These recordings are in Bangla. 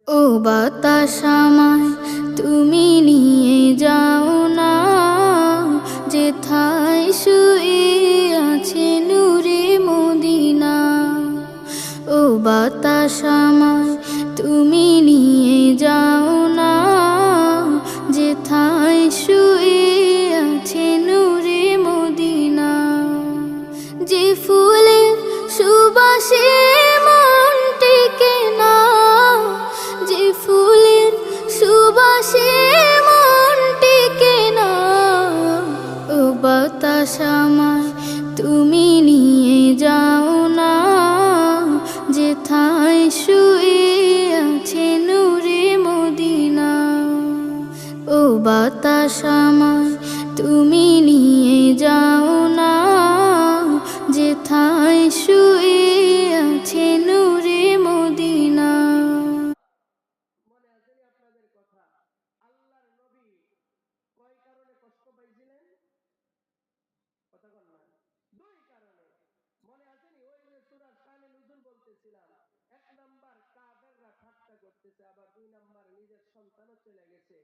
ও বাতাস আমায় তুমি নিয়ে যাও না, যেথায় শুয়ে আছে নূরে মদিনা। ও বাতাস আমায় তুমি নিয়ে যাও না, যেথায় শুয়ে আছে নূরে মদিনা। যে ফুলের সুবাসে মন টেকে না, যে ফুলের সুবাসে মন টেকে না। ও বাতাস আমায় তুমি নিয়ে যাও না, যেথায় শুয়ে আছে নূরে মদিনা। ও বাতাস আমায় তুমি নিয়ে যাও না, যেথায় শুয়ে আছে নূরে মদিনা। মনে আছে আপনাদের কথা, আল্লাহর নবী কয় কারণে কষ্ট পাইছিলেন? কথা বল না, দুই কারণে। মনে আছেনি? ওই যে সূরা শানে নুজুল বলতেছিলাম, এক নাম্বার কাফেররা ঠাট্টা করতেছে, আবার দুই নাম্বার নিজের সন্তানও চলে গেছে।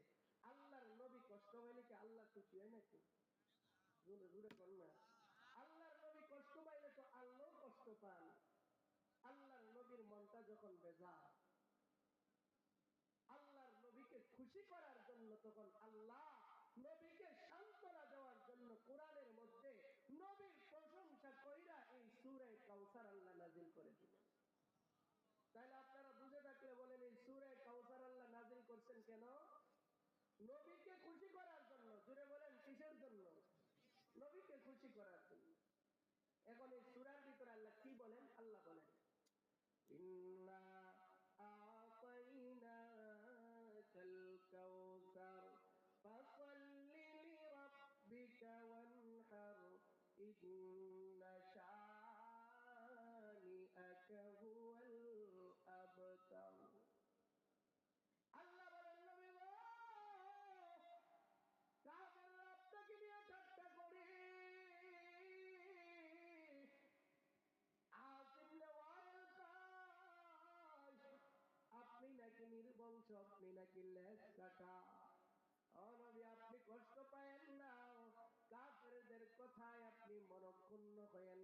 আল্লাহর নবী কষ্ট হইলে কি আল্লাহ খুশি হয় নাকি? জোরে জোরে বল না। আল্লাহর নবী কষ্ট পাইলে তো আল্লাহও কষ্ট পান। আল্লাহর নবীর মনটা যখন বেজার, আল্লাহর নবীকে খুশি করার জন্য তখন আল্লাহ নবীকে সান্ত্বনা দেওয়ার জন্য কোরআনের মধ্যে নবীর প্রশংসা কইরা এই সূরা কাউসার আল্লাহ নাজিল করে দিলেন। তাহলে আপনারা বুঝে থাকলে বলেন, এই সূরা কাউসার আল্লাহ নাজিল করছেন কেন? নবীকে খুশি করার জন্য। জুড়ে বলেন, কিসের জন্য? নবীকে খুশি করার জন্য। এখন এই সূরার ভিতরে আল্লাহ কি বলেন? আল্লাহ বলেন, ইন্না আতাইনাকাল কাউসার ফাসাল্লি লিরাব্বিকা ওয়ানহার ইন্না শানিআকা হুয়াল আবতার। আল্লাহ বলেন, নবী গো, কাফেররা আপনাকে নিয়ে ঠাট্টা করে, আপনি নাকি নির্বংশ, আপনি নাকি লেজ কাটা। ও নবী, আপনি কষ্ট পায়েন না, কাফেরদের কথায় আপনি মনক্ষুণ্ণ হয়েন